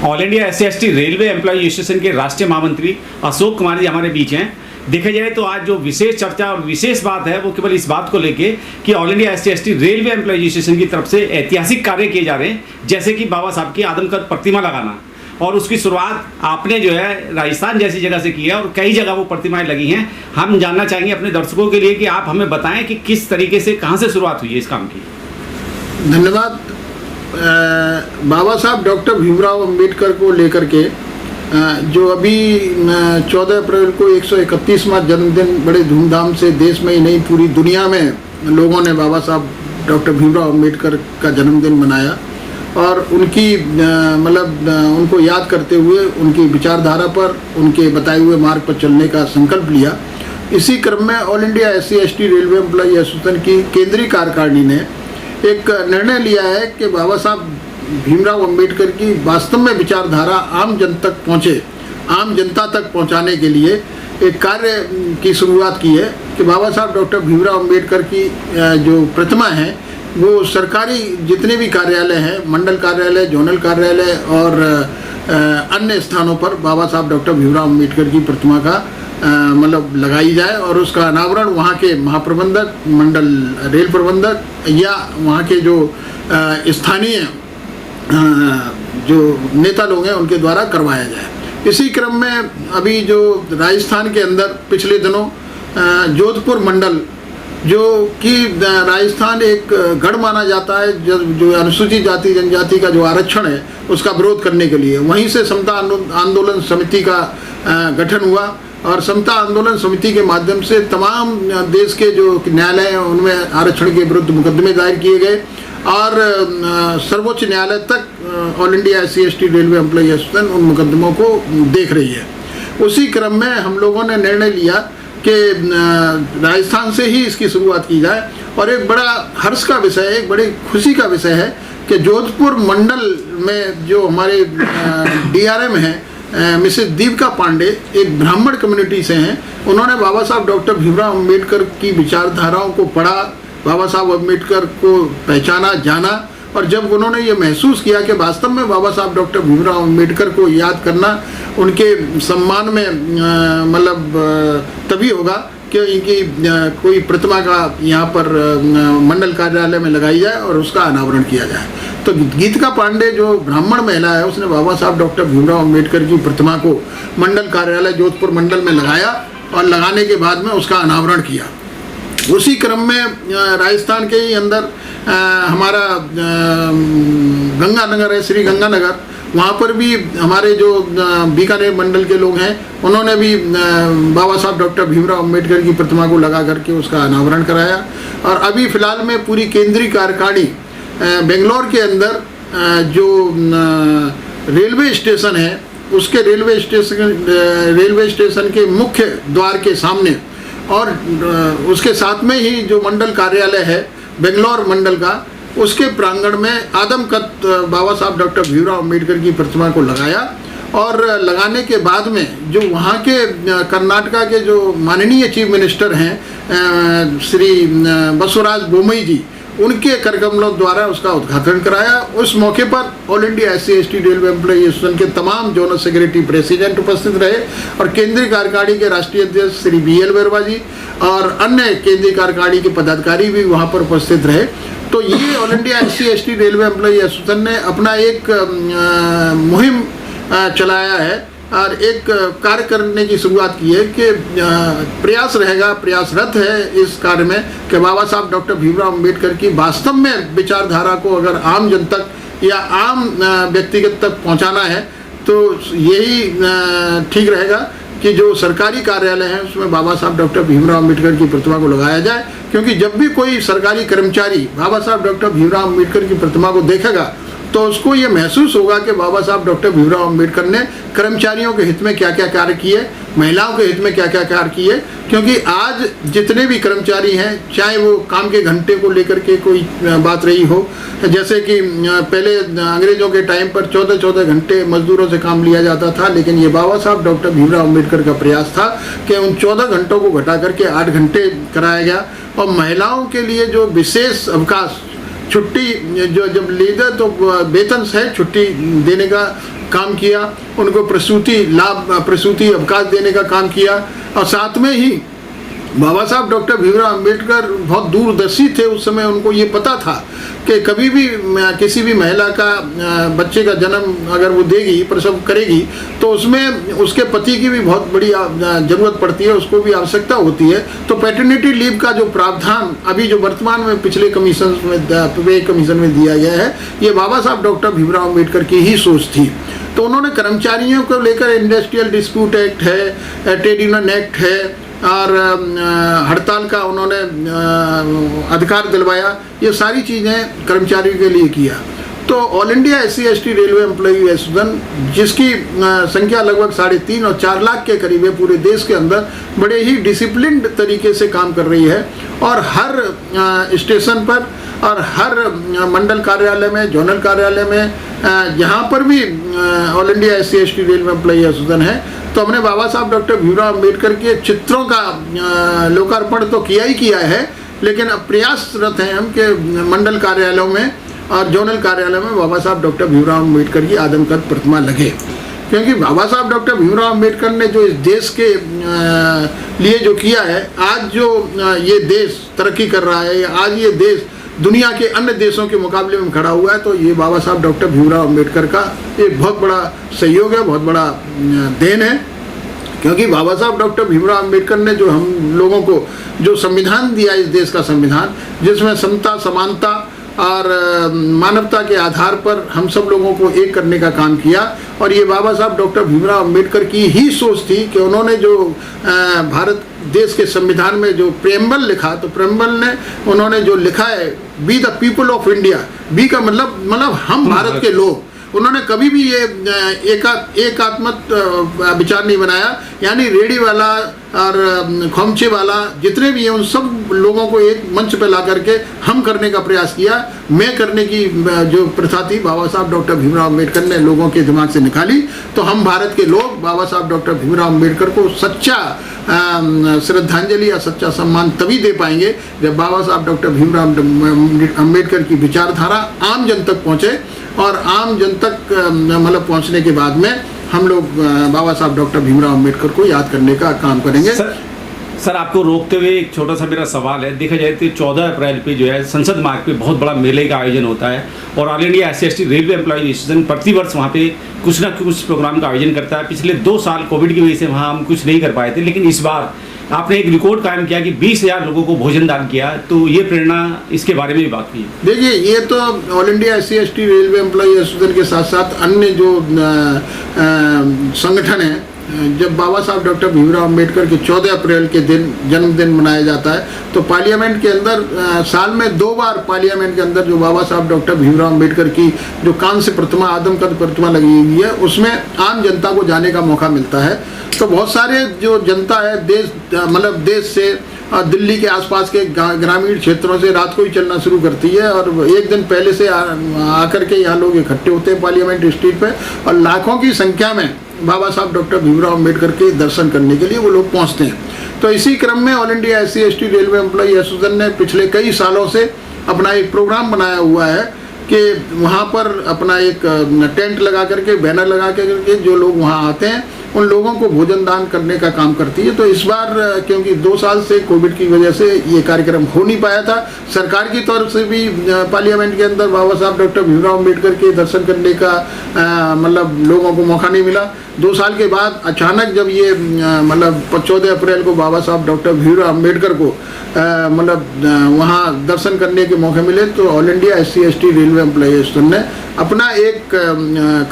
All India SC/ST railway employ association के राष्ट्रीय महामंत्री अशोक कुमार जी हमारे बीच हैं। देखा जाए तो आज जो विशेष चर्चा और विशेष बात है वो केवल इस बात को लेके कि all India SC/ST railway employ association की तरफ से ऐतिहासिक कार्य किए जा रहे हैं, जैसे कि बाबा साहब की आदमकद प्रतिमा लगाना, और उसकी शुरुआत आपने जो है राजस्थान जैसी जगह से की है और कई जगह वो प्रतिमाएं लगी हैं। हम जानना चाहेंगे अपने दर्शकों के लिए कि आप हमें बताएं कि किस तरीके से, कहाँ से शुरुआत हुई है इस काम की। धन्यवाद। बाबा साहब डॉक्टर भीमराव अंबेडकर को लेकर के जो अभी 14 अप्रैल को 131वां जन्मदिन बड़े धूमधाम से देश में ही नहीं पूरी दुनिया में लोगों ने बाबा साहब डॉक्टर भीमराव अंबेडकर का जन्मदिन मनाया और उनकी उनको याद करते हुए उनकी विचारधारा पर, उनके बताए हुए मार्ग पर चलने का संकल्प लिया। इसी क्रम में all India SC/ST railway employ association की केंद्रीय कार्यकारिणी ने एक निर्णय लिया है कि बाबा साहब भीमराव अंबेडकर की वास्तव में विचारधारा आम जन तक पहुँचे, आम जनता तक पहुँचाने के लिए एक कार्य की शुरुआत की है कि बाबा साहब डॉक्टर भीमराव अंबेडकर की जो प्रतिमा है वो सरकारी जितने भी कार्यालय हैं, मंडल कार्यालय, जोनल कार्यालय और अन्य स्थानों पर बाबा साहब डॉक्टर भीमराव अंबेडकर की प्रतिमा का लगाई जाए और उसका अनावरण वहाँ के महाप्रबंधक, मंडल रेल प्रबंधक या वहाँ के जो स्थानीय जो नेता लोग हैं उनके द्वारा करवाया जाए। इसी क्रम में अभी जो राजस्थान के अंदर पिछले दिनों जोधपुर मंडल, जो कि राजस्थान एक गढ़ माना जाता है जो अनुसूचित जाति जनजाति का जो आरक्षण है उसका विरोध करने के लिए, वहीं से समता आंदोलन समिति का गठन हुआ और समता आंदोलन समिति के माध्यम से तमाम देश के जो न्यायालय हैं उनमें आरक्षण के विरुद्ध मुकदमे दायर किए गए और सर्वोच्च न्यायालय तक all India SC/ST railway employ association उन मुकदमों को देख रही है। उसी क्रम में हम लोगों ने निर्णय लिया कि राजस्थान से ही इसकी शुरुआत की जाए और एक बड़ा हर्ष का विषय है, एक बड़ी खुशी का विषय है कि जोधपुर मंडल में जो हमारे DRM हैं मिसेस दीपिका पांडे, एक ब्राह्मण कम्युनिटी से हैं, उन्होंने बाबा साहब डॉक्टर भीमराव अंबेडकर की विचारधाराओं को पढ़ा, बाबा साहब अम्बेडकर को पहचाना, जाना और जब उन्होंने ये महसूस किया कि वास्तव में बाबा साहब डॉक्टर भीमराव अंबेडकर को याद करना उनके सम्मान में तभी होगा कि इनकी कोई प्रतिमा का यहाँ पर मंडल कार्यालय में लगाई जाए और उसका अनावरण किया जाए। तो गीतिका पांडे जो ब्राह्मण महिला है उसने बाबा साहब डॉक्टर भीमराव अंबेडकर की प्रतिमा को मंडल कार्यालय जोधपुर मंडल में लगाया और लगाने के बाद में उसका अनावरण किया। उसी क्रम में राजस्थान के ही अंदर हमारा गंगानगर है, श्री गंगानगर, वहाँ पर भी हमारे जो बीकानेर मंडल के लोग हैं उन्होंने भी बाबा साहब डॉक्टर भीमराव अंबेडकर की प्रतिमा को लगा करके उसका अनावरण कराया। और अभी फ़िलहाल में पूरी केंद्रीय कार्यकारिणी बेंगलोर के अंदर जो रेलवे स्टेशन है उसके रेलवे स्टेशन के मुख्य द्वार के सामने और उसके साथ में ही जो मंडल कार्यालय है बेंगलोर मंडल का, उसके प्रांगण में आदमकद बाबा साहब डॉक्टर भीमराव अंबेडकर की प्रतिमा को लगाया और लगाने के बाद में जो वहाँ के कर्नाटका के जो माननीय चीफ मिनिस्टर हैं श्री बसवराज बोमई जी, उनके करकमलों द्वारा उसका उद्घाटन कराया। उस मौके पर all India SC/ST railway employ association के तमाम जोनल सेक्रेटरी प्रेसिडेंट उपस्थित रहे और केंद्रीय कार्यकारिणी के राष्ट्रीय अध्यक्ष श्री BL वर्मा जी और अन्य केंद्रीय कार्यकारिणी के पदाधिकारी भी वहां पर उपस्थित रहे। तो ये all India SC/ST railway employ association ने अपना एक मुहिम चलाया है और एक कार्य करने की शुरुआत की है कि प्रयासरत है इस कार्य में कि बाबा साहब डॉक्टर भीमराव अंबेडकर की वास्तव में विचारधारा को अगर आम जन तक या आम व्यक्तिगत तक पहुंचाना है तो यही ठीक रहेगा कि जो सरकारी कार्यालय हैं उसमें बाबा साहब डॉक्टर भीमराव अंबेडकर की प्रतिमा को लगाया जाए, क्योंकि जब भी कोई सरकारी कर्मचारी बाबा साहब डॉक्टर भीमराव अंबेडकर की प्रतिमा को देखेगा तो उसको ये महसूस होगा कि बाबा साहब डॉक्टर भीमराव अंबेडकर ने कर्मचारियों के हित में क्या क्या कार्य किए, महिलाओं के हित में क्या क्या कार्य किए। क्योंकि आज जितने भी कर्मचारी हैं, चाहे वो काम के घंटे को लेकर के कोई बात रही हो, जैसे कि पहले अंग्रेजों के टाइम पर 14-14 घंटे मजदूरों से काम लिया जाता था, लेकिन ये बाबा साहब डॉक्टर भीमराव अंबेडकर का प्रयास था कि उन 14 घंटों को घटा करके 8 घंटे कराया गया। और महिलाओं के लिए जो विशेष अवकाश, छुट्टी जो जब लीडर तो वेतन से छुट्टी देने का काम किया, उनको प्रसूति अवकाश देने का काम किया। और साथ में ही बाबा साहब डॉक्टर भीमराव अंबेडकर बहुत दूरदर्शी थे। उस समय उनको ये पता था कि कभी भी किसी भी महिला का बच्चे का जन्म अगर वो देगी, प्रसव करेगी, तो उसमें उसके पति की भी बहुत बड़ी ज़रूरत पड़ती है, उसको भी आवश्यकता होती है। तो पैटर्निटी लीव का जो प्रावधान अभी जो वर्तमान में पिछले कमीशन में दिया गया है, ये बाबा साहब डॉक्टर भीमराव अंबेडकर की ही सोच थी। तो उन्होंने कर्मचारियों को लेकर इंडस्ट्रियल डिस्प्यूट एक्ट है, ट्रेड यूनियन एक्ट है, और हड़ताल का उन्होंने अधिकार दिलवाया। ये सारी चीज़ें कर्मचारियों के लिए किया। तो all India SC/ST railway employee association, जिसकी संख्या लगभग 3.5 और 4 लाख के करीब है पूरे देश के अंदर, बड़े ही डिसिप्लिन्ड तरीके से काम कर रही है। और हर स्टेशन पर और हर मंडल कार्यालय में, जोनल कार्यालय में, जहाँ पर भी all India SC/ST railway employee association है, तो हमने बाबा साहब डॉक्टर भीमराव अंबेडकर के चित्रों का लोकार्पण तो किया ही किया है, लेकिन अब प्रयासरत हैं हम कि मंडल कार्यालयों में और जोनल कार्यालय में बाबा साहब डॉक्टर भीमराव अंबेडकर की आदमकद प्रतिमा लगे। क्योंकि बाबा साहब डॉक्टर भीमराव अंबेडकर ने जो इस देश के लिए जो किया है, आज जो ये देश तरक्की कर रहा है, आज ये देश दुनिया के अन्य देशों के मुकाबले में खड़ा हुआ है, तो ये बाबा साहब डॉक्टर भीमराव अंबेडकर का एक बहुत बड़ा सहयोग है, बहुत बड़ा देन है। क्योंकि बाबा साहब डॉक्टर भीमराव अंबेडकर ने जो हम लोगों को जो संविधान दिया, इस देश का संविधान, जिसमें समता, समानता और मानवता के आधार पर हम सब लोगों को एक करने का काम किया। और ये बाबा साहब डॉक्टर भीमराव अंबेडकर की ही सोच थी कि उन्होंने जो भारत देश के संविधान में जो प्रेम्बल लिखा, तो प्रेम्बल ने उन्होंने जो लिखा है, we the people of India, we का मतलब हम भारत के लोग। उन्होंने कभी भी ये एकात्मक विचार नहीं बनाया, यानी रेडी वाला और खोमचे वाला जितने भी हैं उन सब लोगों को एक मंच पे ला करके हम करने का प्रयास किया। मैं करने की जो प्रथा थी, बाबा साहब डॉक्टर भीमराव अंबेडकर ने लोगों के दिमाग से निकाली। तो हम भारत के लोग बाबा साहब डॉक्टर भीमराव अंबेडकर को सच्चा श्रद्धांजलि या सच्चा सम्मान तभी दे पाएंगे जब बाबा साहब डॉक्टर भीमराव अंबेडकर की विचारधारा आम जन तक पहुँचे। और आम जन तक मतलब पहुँचने के बाद में हम लोग बाबा साहब डॉक्टर भीमराव अंबेडकर को याद करने का काम करेंगे। सर आपको रोकते हुए एक छोटा सा मेरा सवाल है। देखा जाए तो 14 अप्रैल पे जो है संसद मार्ग पे बहुत बड़ा मेले का आयोजन होता है, और all India SC/ST railway employee association प्रतिवर्ष वहाँ पे कुछ ना कुछ प्रोग्राम का आयोजन करता है। पिछले 2 साल कोविड की वजह से वहाँ हम कुछ नहीं कर पाए थे, लेकिन इस बार आपने एक रिकॉर्ड कायम किया कि 20,000 लोगों को भोजन दान किया। तो ये प्रेरणा, इसके बारे में भी बात की। देखिए, ये तो all India SC/ST railway employee association के साथ साथ अन्य जो संगठन हैं, जब बाबा साहब डॉक्टर भीमराव अंबेडकर के 14 अप्रैल के दिन जन्मदिन मनाया जाता है, तो पार्लियामेंट के अंदर साल में 2 बार पार्लियामेंट के अंदर जो बाबा साहब डॉक्टर भीमराव अंबेडकर की जो कांस्य प्रतिमा, आदमकद प्रतिमा लगी हुई है, उसमें आम जनता को जाने का मौका मिलता है। तो बहुत सारे जो जनता है देश से दिल्ली के आसपास के ग्रामीण क्षेत्रों से रात को ही चलना शुरू करती है, और एक दिन पहले से आकर के यहाँ लोग इकट्ठे होते हैं पार्लियामेंट स्ट्रीट पे, और लाखों की संख्या में बाबा साहब डॉक्टर भीमराव अंबेडकर के दर्शन करने के लिए वो लोग पहुँचते हैं। तो इसी क्रम में all India SC/ST railway employee association ने पिछले कई सालों से अपना एक प्रोग्राम बनाया हुआ है कि वहाँ पर अपना एक टेंट लगा करके, बैनर लगा करके जो लोग वहाँ आते हैं उन लोगों को भोजन दान करने का काम करती है। तो इस बार क्योंकि 2 साल से कोविड की वजह से ये कार्यक्रम हो नहीं पाया था, सरकार की तरफ से भी पार्लियामेंट के अंदर बाबा साहब डॉक्टर भीमराव अंबेडकर के दर्शन करने का मतलब लोगों को मौका नहीं मिला। 2 साल के बाद अचानक जब ये 14 अप्रैल को बाबा साहब डॉक्टर भीमराव अंबेडकर को वहाँ दर्शन करने के मौके मिले, तो all India SC/ST railway employee association ने अपना एक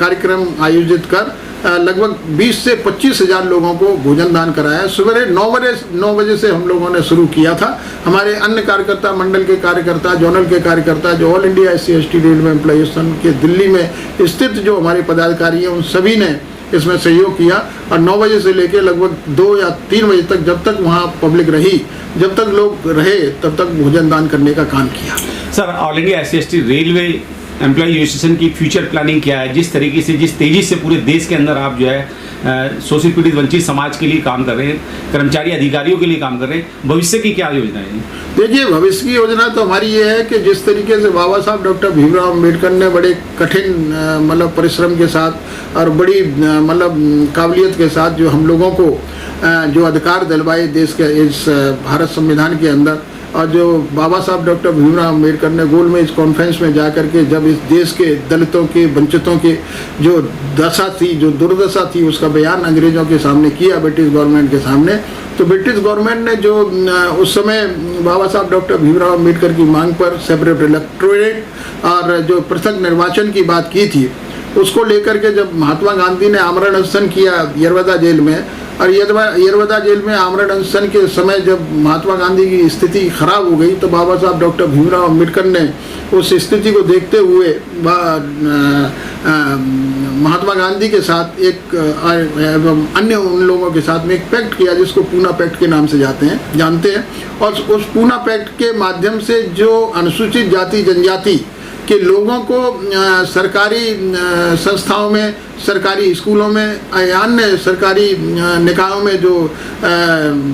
कार्यक्रम आयोजित कर लगभग 20 से 25,000 लोगों को भोजन दान कराया। सुबह 9 बजे से हम लोगों ने शुरू किया था। हमारे अन्य कार्यकर्ता, मंडल के कार्यकर्ता, जोनल के कार्यकर्ता, जो all India SC/ST railway employee association के दिल्ली में स्थित जो हमारे पदाधिकारी हैं, उन सभी ने इसमें सहयोग किया। और 9 बजे से लेकर लगभग 2 या 3 बजे तक, जब तक वहाँ पब्लिक रही, जब तक लोग रहे, तब तक भोजन दान करने का काम किया। Sir, all India SC/ST railway employee association की फ्यूचर प्लानिंग क्या है? जिस तरीके से, जिस तेज़ी से पूरे देश के अंदर आप जो है शोषित पीड़ित वंचित समाज के लिए काम कर रहे हैं, कर्मचारी अधिकारियों के लिए काम कर रहे हैं, भविष्य की क्या योजना है? देखिए, भविष्य की योजना तो हमारी ये है कि जिस तरीके से बाबा साहब डॉक्टर भीमराव अम्बेडकर ने बड़े कठिन मतलब परिश्रम के साथ और बड़ी मतलब काबिलियत के साथ जो हम लोगों को जो अधिकार दिलवाए देश के इस भारत संविधान के अंदर, और जो बाबा साहब डॉक्टर भीमराव अम्बेडकर ने गोलमेज कॉन्फ्रेंस में जा कर के जब इस देश के दलितों के वंचितों के जो दशा थी, जो दुर्दशा थी, उसका बयान अंग्रेजों के सामने किया, ब्रिटिश गवर्नमेंट के सामने, तो ब्रिटिश गवर्नमेंट ने जो उस समय बाबा साहब डॉक्टर भीमराव अम्बेडकर की मांग पर सेपरेट इलेक्टोरेट और जो पृथक निर्वाचन की बात की थी, उसको लेकर के जब महात्मा गांधी ने आमरण अनशन किया यरवदा जेल में, और यरवदा जेल में आमरण अनशन के समय जब महात्मा गांधी की स्थिति खराब हो गई, तो बाबा साहब डॉक्टर भीमराव अम्बेडकर ने उस स्थिति को देखते हुए महात्मा गांधी के साथ एक एवं अन्य उन लोगों के साथ में एक पैक्ट किया, जिसको पूना पैक्ट के नाम से जानते हैं। और उस पूना पैक्ट के माध्यम से जो अनुसूचित जाति जनजाति के लोगों को सरकारी संस्थाओं में, सरकारी स्कूलों में या अन्य सरकारी निकायों में जो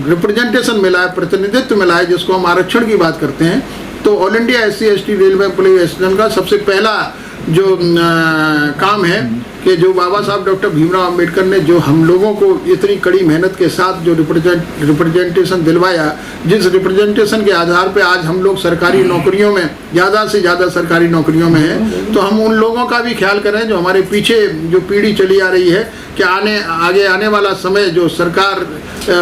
रिप्रेजेंटेशन मिला है, प्रतिनिधित्व मिला है, जिसको हम आरक्षण की बात करते हैं, तो all India SC/ST railway employee association का सबसे पहला जो काम है कि जो बाबा साहब डॉक्टर भीमराव अम्बेडकर ने जो हम लोगों को इतनी कड़ी मेहनत के साथ जो रिप्रेजेंटेशन दिलवाया, जिस रिप्रेजेंटेशन के आधार पे आज हम लोग सरकारी नौकरियों में ज़्यादा से ज़्यादा सरकारी नौकरियों में हैं, तो हम उन लोगों का भी ख्याल करें जो हमारे पीछे जो पीढ़ी चली आ रही है कि आगे आने वाला समय जो सरकार,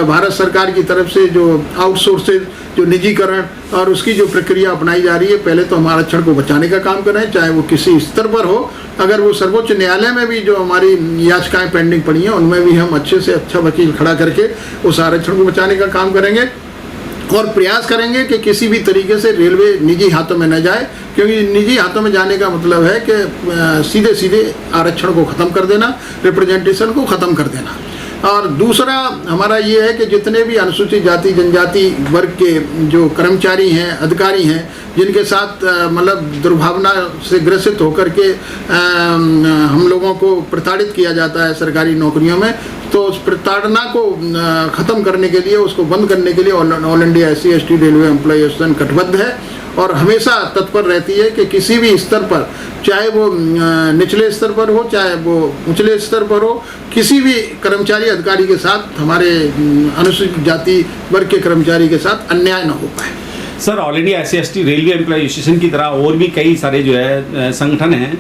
भारत सरकार की तरफ से जो आउटसोर्सेज, जो निजीकरण और उसकी जो प्रक्रिया अपनाई जा रही है, पहले तो हम आरक्षण को बचाने का काम करें, चाहे वो किसी स्तर पर हो। अगर वो सर्वोच्च न्यायालय में भी जो हमारी याचिकाएं पेंडिंग पड़ी हैं, उनमें भी हम अच्छे से अच्छा वकील खड़ा करके उस आरक्षण को बचाने का काम करेंगे और प्रयास करेंगे कि किसी भी तरीके से रेलवे निजी हाथों में न जाए, क्योंकि निजी हाथों में जाने का मतलब है कि सीधे सीधे आरक्षण को ख़त्म कर देना, रिप्रेजेंटेशन को ख़त्म कर देना। और दूसरा हमारा ये है कि जितने भी अनुसूचित जाति जनजाति वर्ग के जो कर्मचारी हैं, अधिकारी हैं, जिनके साथ मतलब दुर्भावना से ग्रसित होकर के हम लोगों को प्रताड़ित किया जाता है सरकारी नौकरियों में, तो उस प्रताड़ना को ख़त्म करने के लिए, उसको बंद करने के लिए all India SC/ST railway employee association कटिबद्ध है और हमेशा तत्पर रहती है कि किसी भी स्तर पर, चाहे वो निचले स्तर पर हो, चाहे वो ऊंचले स्तर पर हो, किसी भी कर्मचारी अधिकारी के साथ, हमारे अनुसूचित जाति वर्ग के कर्मचारी के साथ अन्याय न हो पाए। Sir, all India SC/ST railway employee association की तरह और भी कई सारे जो है संगठन हैं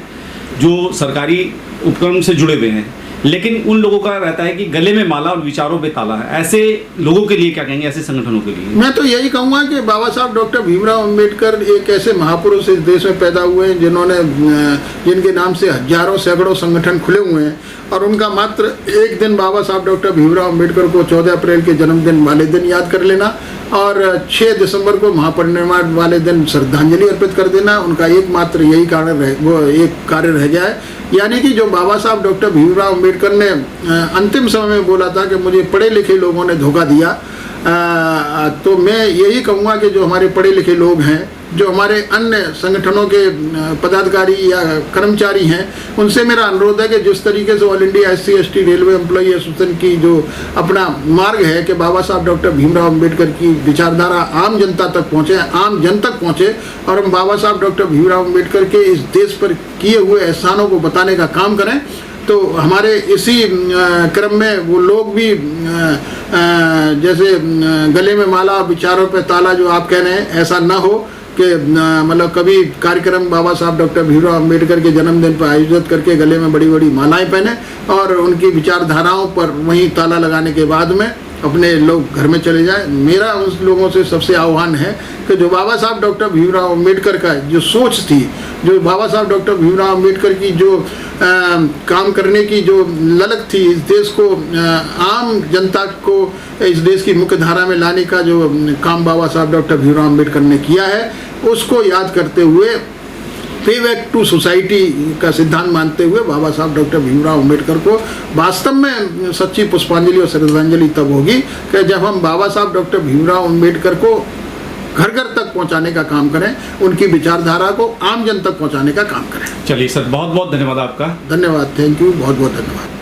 जो सरकारी उपक्रम से जुड़े हुए हैं, लेकिन उन लोगों का रहता है कि गले में माला और विचारों पे ताला है। ऐसे लोगों के लिए क्या कहेंगे, ऐसे संगठनों के लिए? मैं तो यही कहूँगा कि बाबा साहब डॉक्टर भीमराव अम्बेडकर एक ऐसे महापुरुष इस देश में पैदा हुए हैं जिनके नाम से हजारों सैकड़ों संगठन खुले हुए हैं, और उनका मात्र एक दिन बाबा साहब डॉक्टर भीमराव अम्बेडकर को 14 अप्रैल के जन्मदिन वाले दिन याद कर लेना और 6 दिसंबर को महापरिनिर्वाण वाले दिन श्रद्धांजलि अर्पित कर देना, उनका एकमात्र यही कार्य रह जाए। यानी कि जो बाबा साहब डॉक्टर भीमराव अम्बेडकर ने अंतिम समय में बोला था कि मुझे पढ़े लिखे लोगों ने धोखा दिया, तो मैं यही कहूँगा कि जो हमारे पढ़े लिखे लोग हैं, जो हमारे अन्य संगठनों के पदाधिकारी या कर्मचारी हैं, उनसे मेरा अनुरोध है कि जिस तरीके से all India SC/ST railway employee association की जो अपना मार्ग है कि बाबा साहब डॉक्टर भीमराव अम्बेडकर की विचारधारा आम जनता तक पहुँचे, आम जन तक पहुँचे, और हम बाबा साहब डॉक्टर भीमराव अम्बेडकर के इस देश पर किए हुए एहसानों को बताने का काम करें, तो हमारे इसी क्रम में वो लोग भी जैसे गले में माला विचारों पे ताला जो आप कह रहे हैं, ऐसा ना हो कि मतलब कभी कार्यक्रम बाबा साहब डॉक्टर भीमराव अम्बेडकर के जन्मदिन पर आयोजित करके गले में बड़ी बड़ी मालाएं पहने और उनकी विचारधाराओं पर वहीं ताला लगाने के बाद में अपने लोग घर में चले जाए। मेरा उन लोगों से सबसे आह्वान है कि जो बाबा साहब डॉक्टर भीमराव अम्बेडकर का जो सोच थी, जो बाबा साहब डॉक्टर भीमराव अम्बेडकर की जो काम करने की जो ललक थी, इस देश को आम जनता को इस देश की मुख्य धारा में लाने का जो काम बाबा साहब डॉक्टर भीमराव अम्बेडकर ने किया है, उसको याद करते हुए पे बैक टू सोसाइटी का सिद्धांत मानते हुए बाबा साहब डॉक्टर भीमराव अम्बेडकर को वास्तव में सच्ची पुष्पांजलि और श्रद्धांजलि तब होगी कि जब हम बाबा साहब डॉक्टर भीमराव अम्बेडकर को घर घर तक पहुंचाने का काम करें, उनकी विचारधारा को आम जन तक पहुंचाने का काम करें। चलिए सर, बहुत बहुत धन्यवाद आपका। धन्यवाद, थैंक यू, बहुत बहुत धन्यवाद।